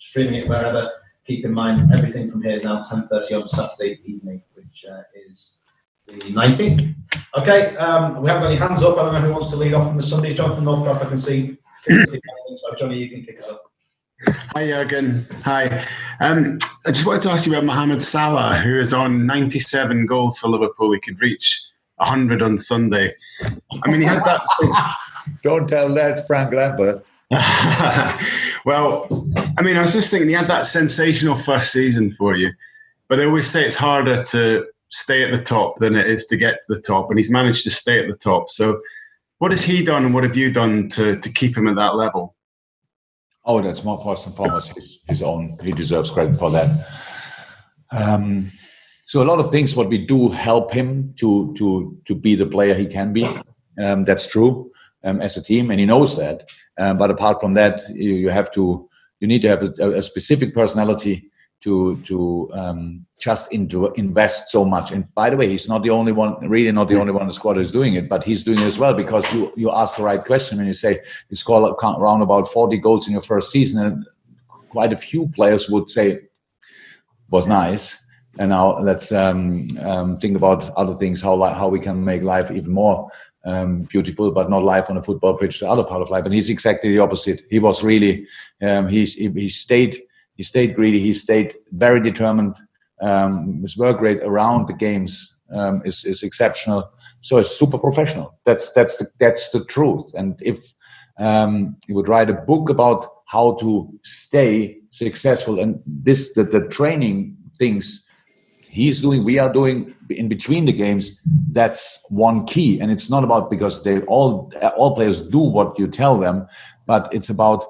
streaming it wherever. Keep in mind, everything from here is now 10:30 on Saturday evening, which is the 19th. Okay, we haven't got any hands up. I don't know who wants to lead off from the Sundays. Jonathan Northcroft, I can see. So, Johnny, you can kick us off. Hi, Jurgen. Hi. I just wanted to ask you about Mohamed Salah, who is on 97 goals for Liverpool. He could reach 100 on Sunday. I mean, he had that... Don't tell that, Frank Lampard. Well, I mean, I was just thinking, he had that sensational first season for you, but they always say it's harder to stay at the top than it is to get to the top, and he's managed to stay at the top. So what has he done and what have you done to keep him at that level? Oh, that's more first and foremost his own. He deserves credit for that. So a lot of things what we do help him to be the player he can be. That's true as a team, and he knows that. But apart from that, you need to have a specific personality to just invest so much. And by the way, he's not the only one, really not the only one in the squad who's doing it, but he's doing it as well, because you ask the right question when you say you score around about 40 goals in your first season, and quite a few players would say was nice. And now let's think about other things, how we can make life even more beautiful, but not life on a football pitch, the other part of life. And he's exactly the opposite. He was really, he stayed greedy. He stayed very determined. His work rate around the games is exceptional. So it's super professional. That's the truth. And if he would write a book about how to stay successful, and the training things he's doing, we are doing in between the games, that's one key. And it's not about, because they all players do what you tell them, but it's about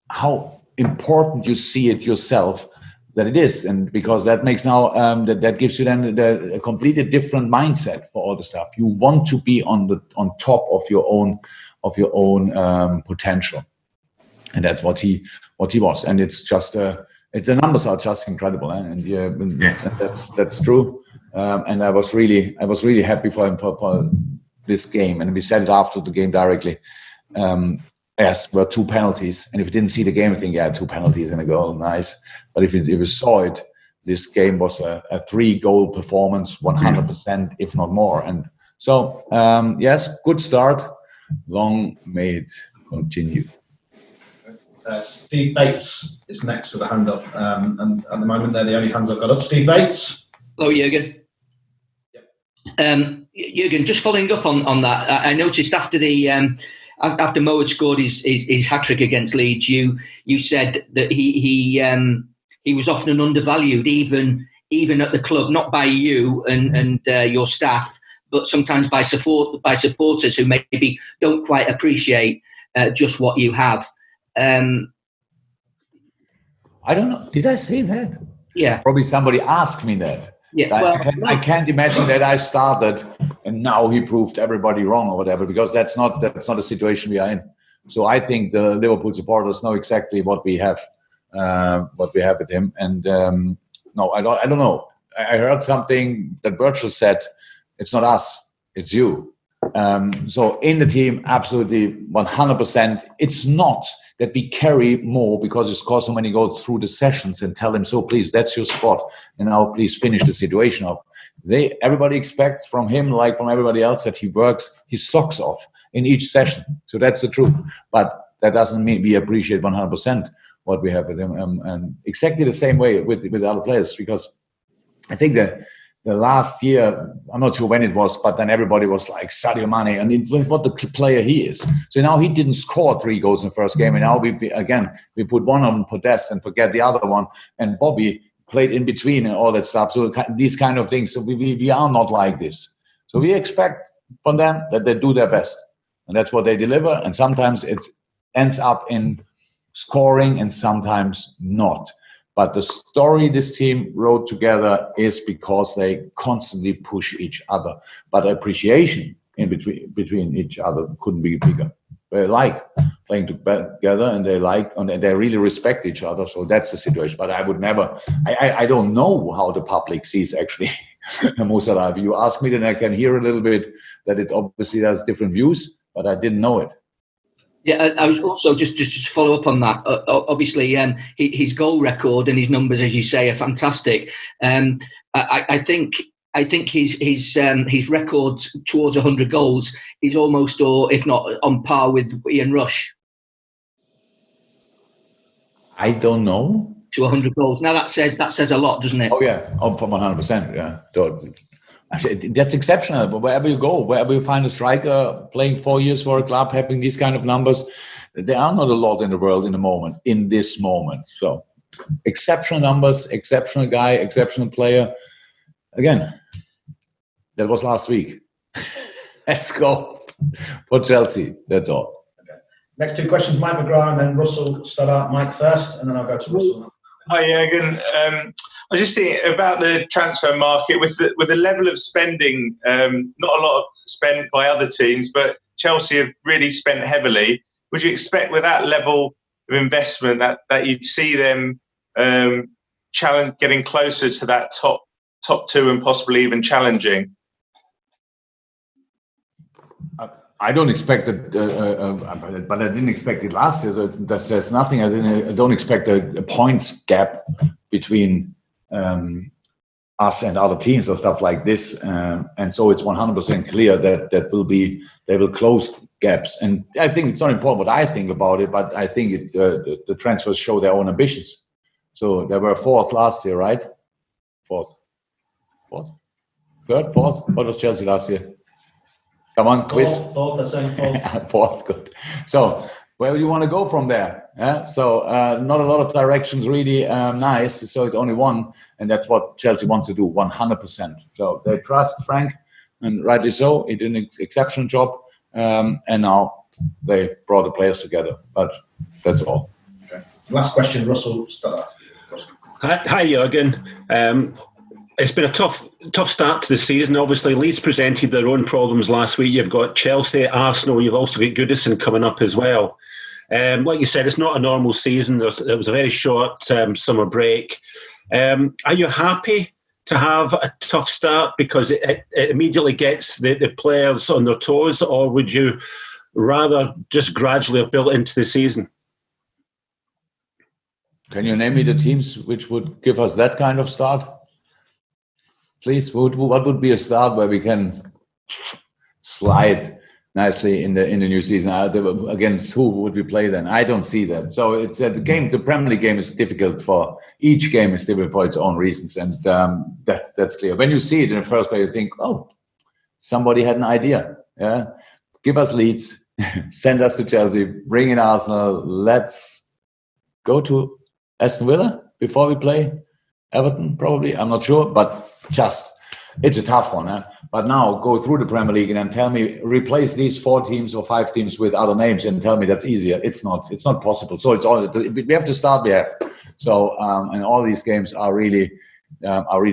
how important you see it yourself that it is. And because that makes now that gives you then a completely different mindset for all the stuff. You want to be on top of your own potential, and that's what he was. And it's just the numbers are just incredible, and that's true. And I was really happy for him for this game. And we said it after the game directly. Yes, were 2 penalties, and if you didn't see the game, I think 2 penalties and a goal, nice. But if you saw it, this game was a 3-goal performance, 100%, if not more. And so, yes, good start. Long may it continue. Steve Bates is next with a hand up, and at the moment they're the only hands I've got up. Steve Bates. Hello, Jurgen. Yep. Jurgen, just following up on that, I noticed after after Mo had scored his hat-trick against Leeds, you said that he was often undervalued, even at the club, not by you and your staff, but sometimes by supporters who maybe don't quite appreciate just what you have. I don't know. Did I say that? Yeah. Probably somebody asked me that. Yeah. I can't imagine that I started and now he proved everybody wrong or whatever, because that's not a situation we are in. So I think the Liverpool supporters know exactly what we have with him. And no, I don't know. I heard something that Virgil said. It's not us. It's you. So in the team, absolutely 100%. It's not that we carry more because you score so many goals through the sessions and tell him, so please, that's your spot, and now please finish the situation off. Everybody expects from him, like from everybody else, that he works his socks off in each session. So that's the truth. But that doesn't mean we appreciate 100% what we have with him. And exactly the same way with other players, because I think that the last year, I'm not sure when it was, but then everybody was like Sadio Mane, and what the player he is. So now he didn't score 3 goals in the first game, and now we put one on Podest and forget the other one, and Bobby played in between and all that stuff. So these kind of things. So we are not like this. So we expect from them that they do their best, and that's what they deliver. And sometimes it ends up in scoring, and sometimes not. But the story this team wrote together is because they constantly push each other. But appreciation in between each other couldn't be bigger. They like playing together, and they really respect each other. So that's the situation. But I would never. I don't know how the public sees actually Mo Salah. If you ask me, then I can hear a little bit that it obviously has different views, but I didn't know it. Yeah, I was also just to follow up on that. Obviously, his goal record and his numbers, as you say, are fantastic. I think his record towards 100 goals is almost, or if not, on par with Ian Rush. I don't know. To 100 goals. Now that says a lot, doesn't it? Oh yeah, from 100%. Yeah, actually, that's exceptional. But wherever you go, wherever you find a striker playing 4 years for a club, having these kind of numbers, there are not a lot in the world in this moment. So exceptional numbers, exceptional guy, exceptional player. Again, that was last week. Let's go for Chelsea. That's all. Okay. Next two questions, Mike McGrath and then Russell. Start out Mike first, and then I'll go to Russell. Hi, Jurgen. I was just thinking about the transfer market with the level of spending. Not a lot of spent by other teams, but Chelsea have really spent heavily. Would you expect with that level of investment that you'd see them getting closer to that top two and possibly even challenging? I don't expect it, but I didn't expect it last year. So there's nothing. I don't expect a points gap between us and other teams or stuff like this. And so it's 100% clear that they will close gaps. And I think it's not important what I think about it, but I think the transfers show their own ambitions. So they were fourth last year, right? Fourth, third, fourth. What was Chelsea last year? Come on, quiz. Fourth, they're saying fourth. Fourth, good. So where do you want to go from there? Yeah? So not a lot of directions really nice. So it's only one, and that's what Chelsea wants to do, 100%. So they trust Frank, and rightly so. He did an exceptional job, and now they brought the players together. But that's all. Okay. Last question, Russell. Start. Hi, Jurgen. It's been a tough start to the season. Obviously, Leeds presented their own problems last week. You've got Chelsea, Arsenal. You've also got Goodison coming up as well. Like you said, it's not a normal season. It was a very short summer break. Are you happy to have a tough start because it immediately gets the players on their toes, or would you rather just gradually have built into the season? Can you name me the teams which would give us that kind of start? Please, what would be a start where we can slide nicely in the new season? Against who would we play then? I don't see that. So it's the game. The Premier League game is difficult for each game is difficult for its own reasons, and that's clear. When you see it in the first place, you think, oh, somebody had an idea. Yeah, give us Leeds, send us to Chelsea, bring in Arsenal. Let's go to Aston Villa before we play Everton. Probably, I'm not sure, but. It's a tough one, huh? But now go through the Premier League and then tell me replace these 4 teams or 5 teams with other names and tell me that's easier. It's not possible. So it's all we have to start. We have so and all these games are really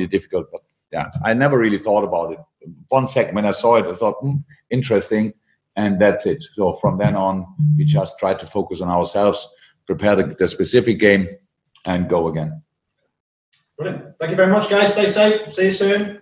difficult. But yeah, I never really thought about it. 1 second when I saw it, I thought interesting, and that's it. So from then on, we just try to focus on ourselves, prepare the specific game, and go again. Brilliant. Thank you very much, guys. Stay safe. See you soon.